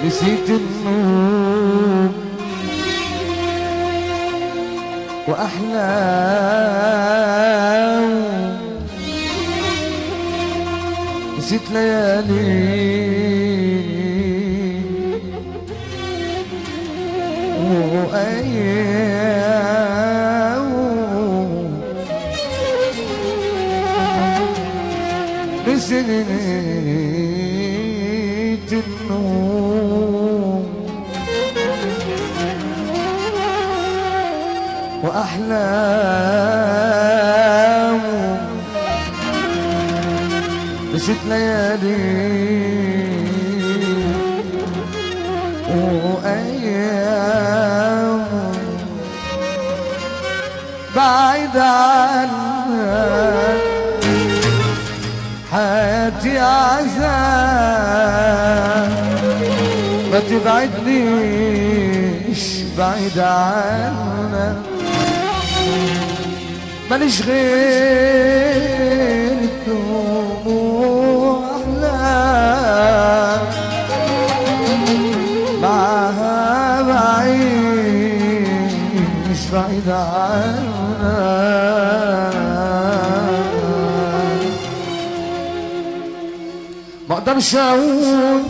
نسيت النوم وأحلام، نسيت ليالي وأيام، نسيت النوم وأحلام، نسيت ليالي وأيام، بعيد عنك حياتي عذاب، ما تبعدنيش بعيد عنك، ماليش غير الدموع أحلام، معها بعيش بعيد عنك، ما اقدرش اقول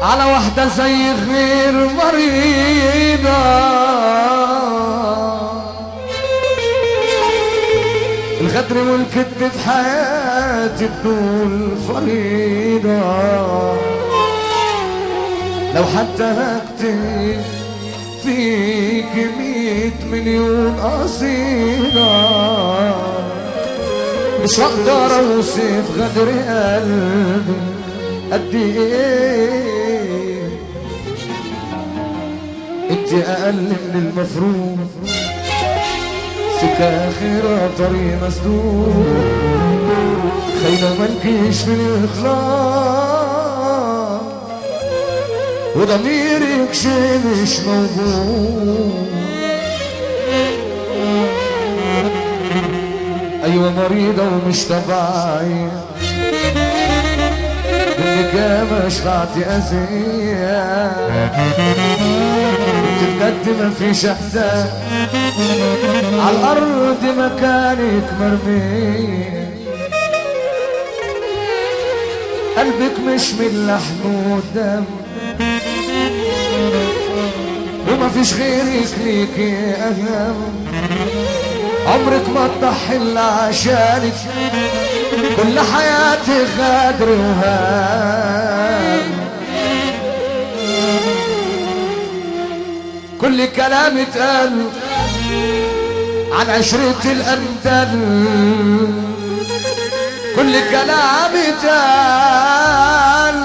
على واحدة زي غير مريضة، الغدر والكذب في حياتي بدون فريضة، لو حتى هكتب فيك 100 مليون قصيدة، مش هقدر اوصف غدر قلبي قد ايه، انت اقل من المفروض، سكة اخرى طريق مسدود، خاينة مالكيش في الاخلاص، وضميرك شي مش موجود، ايوه مريضة ومش تبعي، منك ياما شفعتي أذية، بجد مفيش احساس، عالارض مكانك مرمية، قلبك مش من لحم ودم، ومفيش غيرك ليكي اهم، عمرك ما تضحي الا عشانك، كل حياتي غدر وهام، كل كلام اتقال عن عشرة الأندل، كل كلام اتقال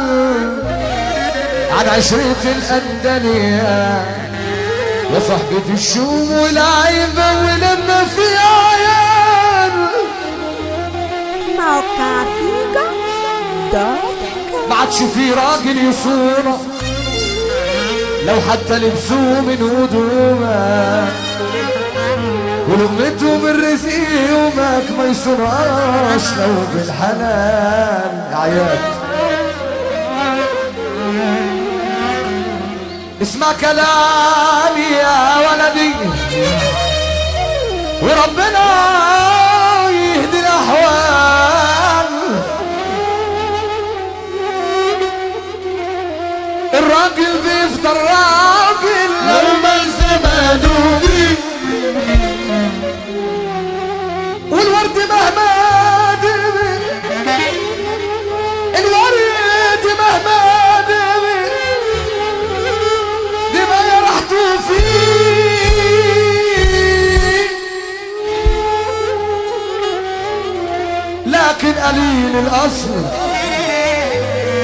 عن عشرة الأندل، يا صاحبة الشوم والعيبة ولما في عيال، ما عادش في راجل يصونك، لو حتى لبسوه من هدومك، ولقمته من رزق يومك ما يصونهاش لو بالحلال يا عيال. اسمع كلامي يا ولدي وربنا يهدي الأحوال، الراجل بيفضل راجل لما زمانه بيه، والورد مهما دبل، الورد مهما دبل دبا يا رحته فيه، لكن قليل الأصل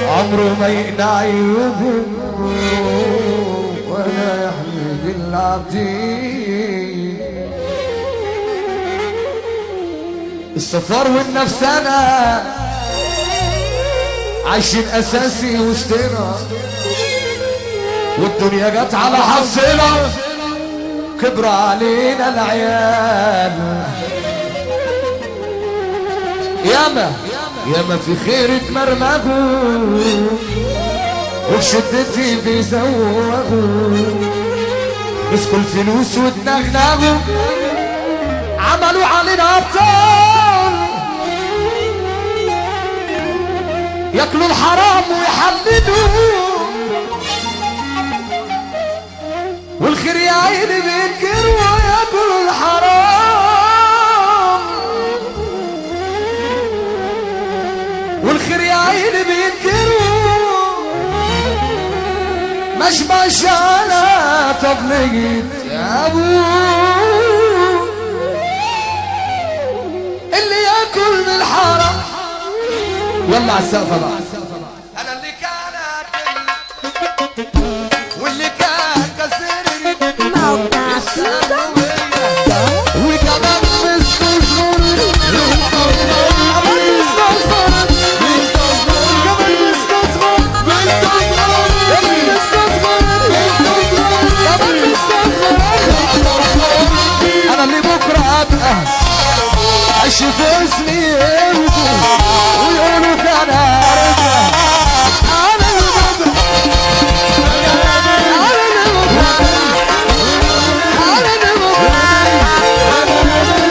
عمره ما يقنع عيوبهم ولا يحمد العتيق، الصفار والنفسانة عايشين اساسي وسطنا والدنيا جت على حظنا كبر علينا العيال ياما في خير اتمرمغوا وفي شدتي بيزوغوا مسكوا الفلوس واتنغنغوا عملوا علينا ابطال ياكلوا الحرام ويحددوا والخير يا عيني بينكروا وياكلوا الحرام والخير يا عيني بينكروا مش على تبليغ يا ابوه اللي ياكل من الحرام يلا على السقف بقى انا اللي كان واللي كان كسرني وكمان انا اللي بكره ابقى اشوف اسمي ويقولوا كان رجع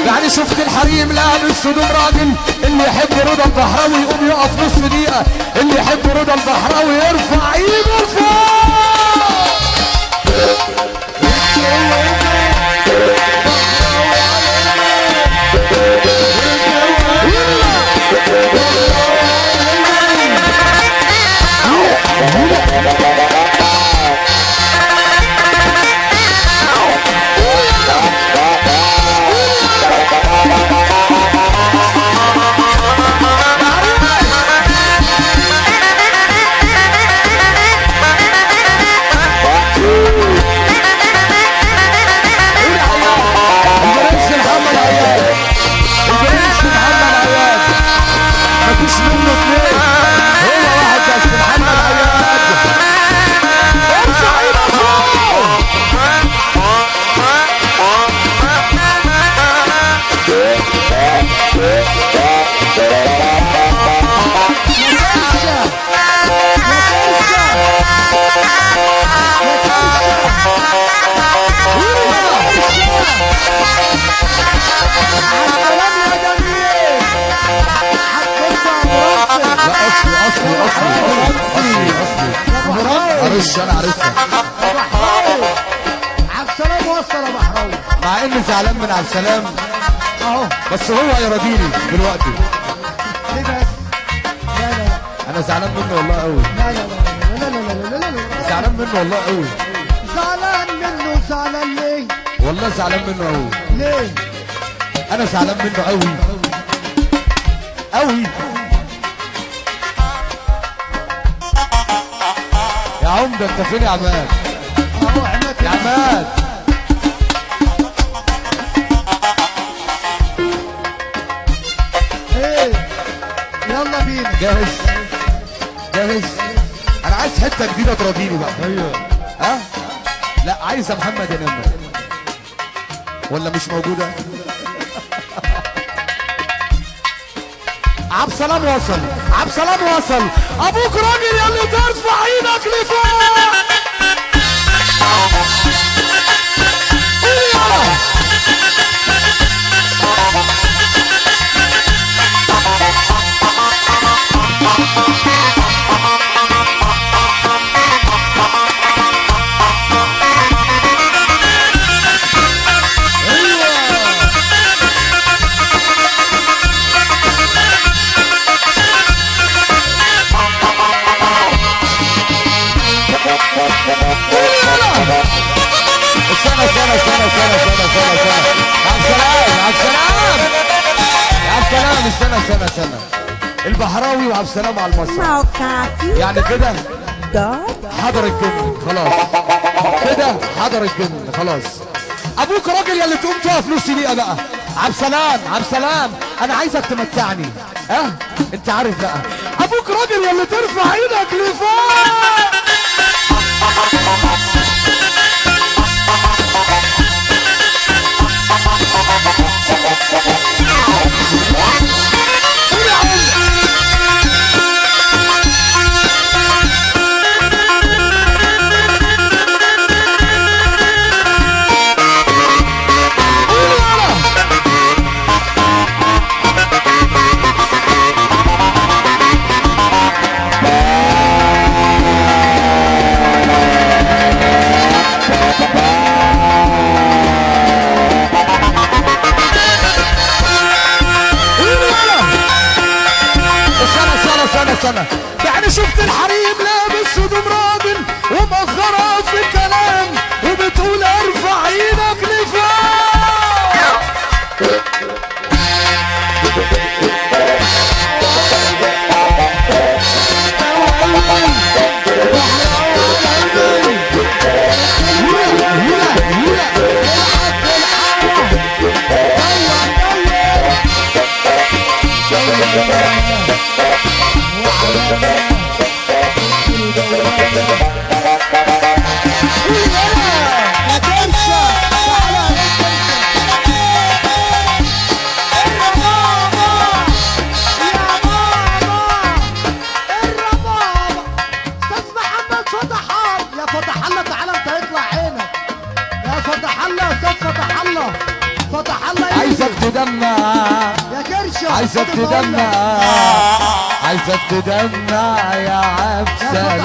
يعني شفت الحريم لابس هدوم راجل اللي يحب رضا البحراوي يقوم يقف نص دقيقة اللي يحب رضا البحراوي يرفع ايده لفوق انا عارفها عبد السلام وصل يا بحراوي مع اني زعلان من عبد السلام اهو بس هو هيراضيني دلوقتي ليه بس؟ لا انا زعلان منه والله قوي لا لا لا لا لا لا لا لا لا زعلان منه والله قوي زعلان منه زعلان ليه؟ والله زعلان منه قوي ليه؟ انا زعلان منه قوي قوي يا عمده انت فين يا عماد؟ اهو عماد يا عماد ايه يلا بينا جاهز انا عايز حته جديده تراضيني بقى ايوه ها لا عايز محمد ينام ولا مش موجوده عبد السلام وصل ابوك راجل يا اللي ترفع ايدك لفوق سنة البحراوي وعبد السلام على المسرح يعني كده حضر الجن خلاص كده حضر الجن خلاص ابوك راجل يا اللي تقوم تقف نص دقيقة بقى عبد السلام انا عايزك تمتعني انت عارف بقى ابوك راجل يا اللي ترفع ايدك لفوق. سنة يعني شفت الحريم لابس هدوم راجل ومأخرة في الكلام وبتقول ارفع ايدك لفوق. عايزك تدمع يا كرشه، عايزك تدمع، عايزك تدمع يا عبد سلام.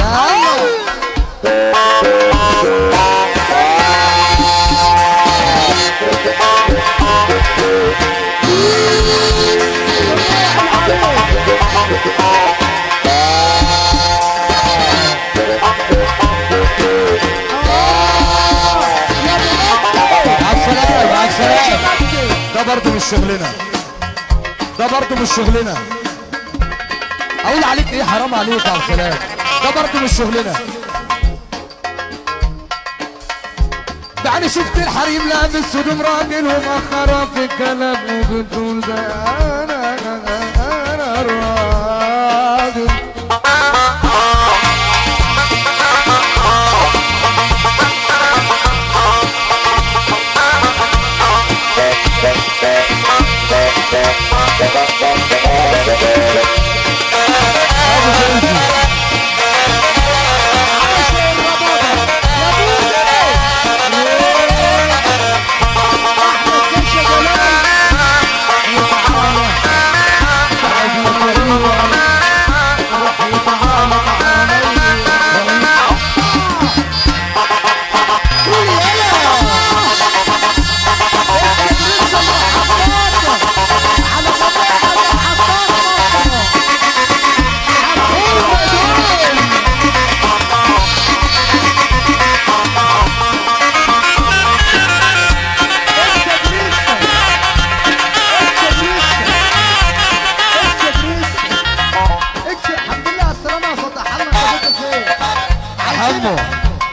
ده برضه مش شغلنا، ده برضه مش شغلنا. اقول عليك ايه؟ حرام عليك يا عبد السلام، ده برضه مش شغلنا. يعني شفت الحريم لابس هدوم راجل ومأخرة في الكلام وبتقول ده انا راجل.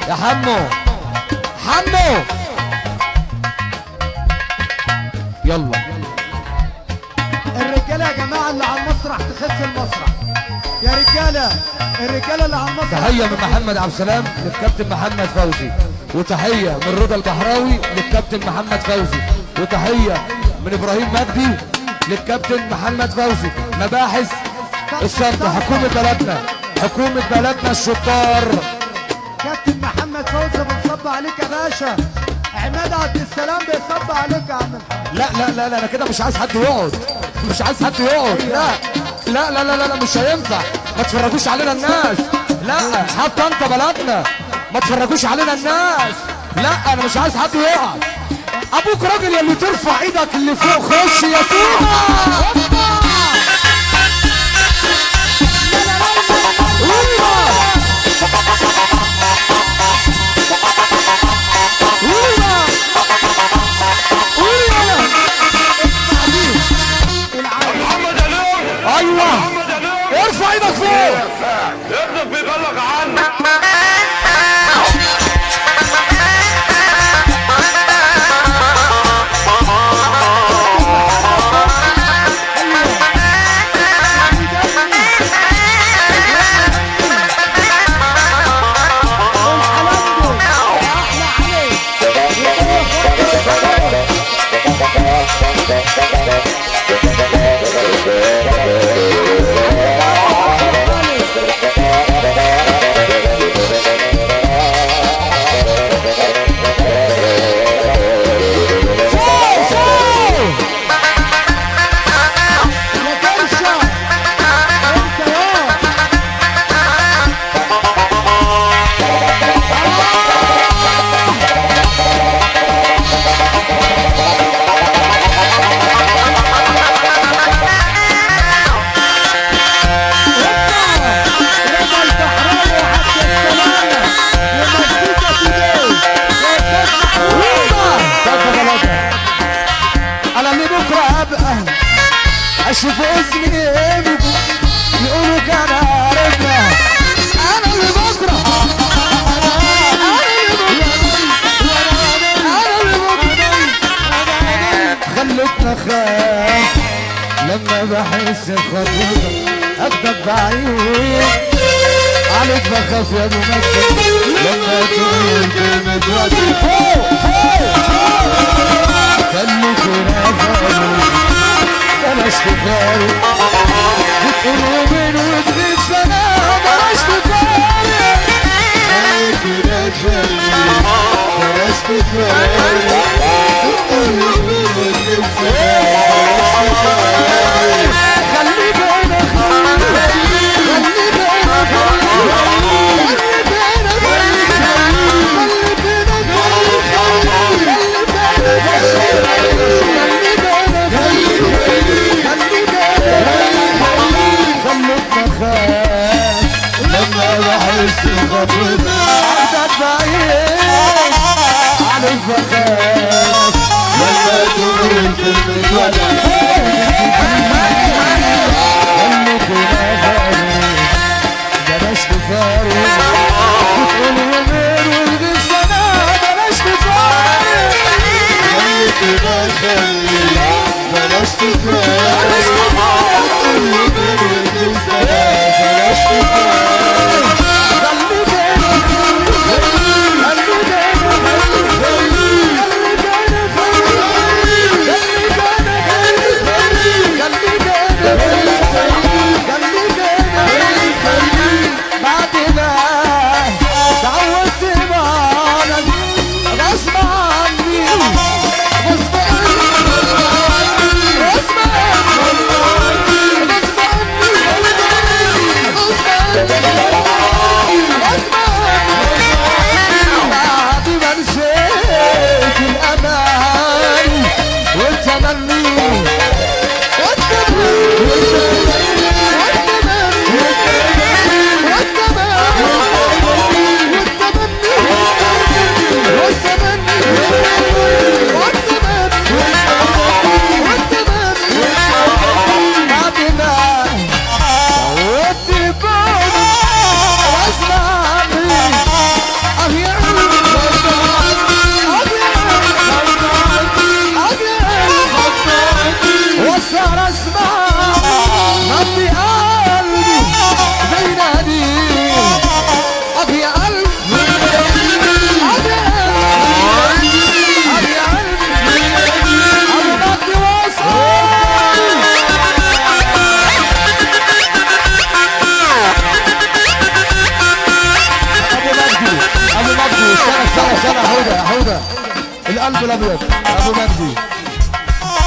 يا حمو حمو يلا. الرجاله يا جماعه اللي على المسرح تخف المسرح يا رجاله، الرجاله اللي على المسرح. تحيه من محمد عبد السلام للكابتن محمد فوزي، وتحيه من رضا البحراوي للكابتن محمد فوزي، وتحيه من ابراهيم مجدي للكابتن محمد فوزي. مباحث الشرطه، حكومه بلدنا، حكومه بلدنا الشطار. كابتن محمد فوزي بنصب عليك يا باشا. عماد عبد السلام بيصب عليك يا عم الحاج. لا لا لا لا انا كده مش عايز حد يقعد، مش عايز حد يقعد. لا لا لا لا لا مش هينفع. ما تفرجوش علينا الناس. لا حتى انت بلدنا ما تفرجوش علينا الناس. لا انا مش عايز حد يقعد. ابوك راجل يا اللي ترفع ايدك اللي فوق. خش يا سيدي. ايوه ارفع ايدك فوق. ابنك بيبلغ عنك. بحس بخطوتك اخدك بعيد عليك بخاف يا ابو مجد لما تقول كلمة وقت فوق خليك رافض بلاش تفارق بتقول ومن وتغيب سنة بلاش تفارق خليك رافض بلاش تفارق بتقول ومن وتغيب سنة بلاش تفارق خليك هنا لما بحس بخطوتك عندك بعيد عليك بخاف لما تقول كلمة ودع خليك نافعني بلاش تفارق بتقول يومين والغي سنة بلاش تفارق خليك نافعني بلاش تفارق بتقول يومين والغي سنة بلاش تفارق القلب الابيض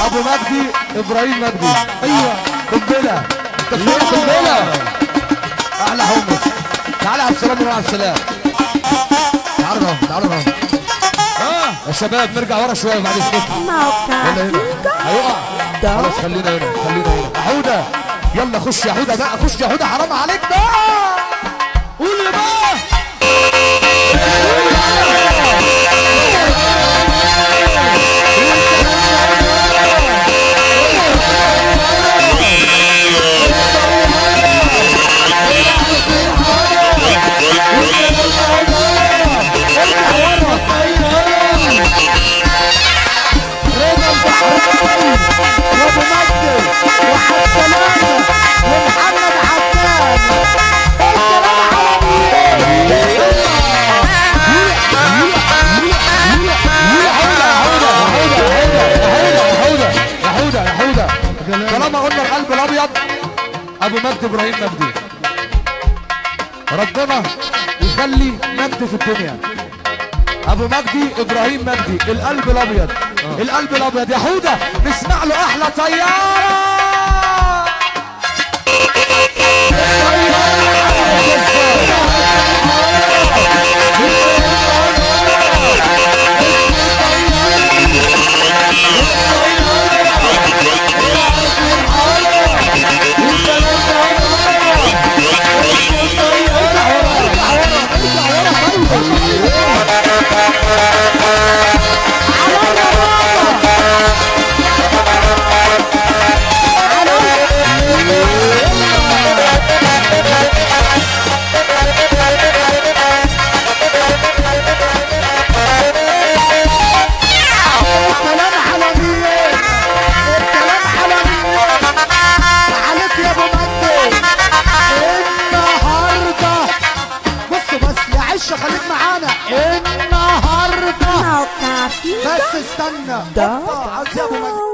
ابو مجدي ابراهيم مجدي ايوه قنبله انت فين قنبله احلى حمص تعالى عبد السلام وروح عبد السلام تعالوا يا شباب نرجع ورا شويه بعد اذنكم هيقع خلاص خلينا هنا يا حوده يلا خش يا حوده بقى خش يا حوده حرام عليك بقى قول لي بقى طالما قلنا القلب الابيض ابو مجدي ابراهيم مجدي ربنا يخلي مجدي في الدنيا ابو مجدي ابراهيم مجدي القلب الابيض القلب الابيض يا حوده نسمع له احلى طياره معانا النهارده بس استنى عايز يا ابو مجد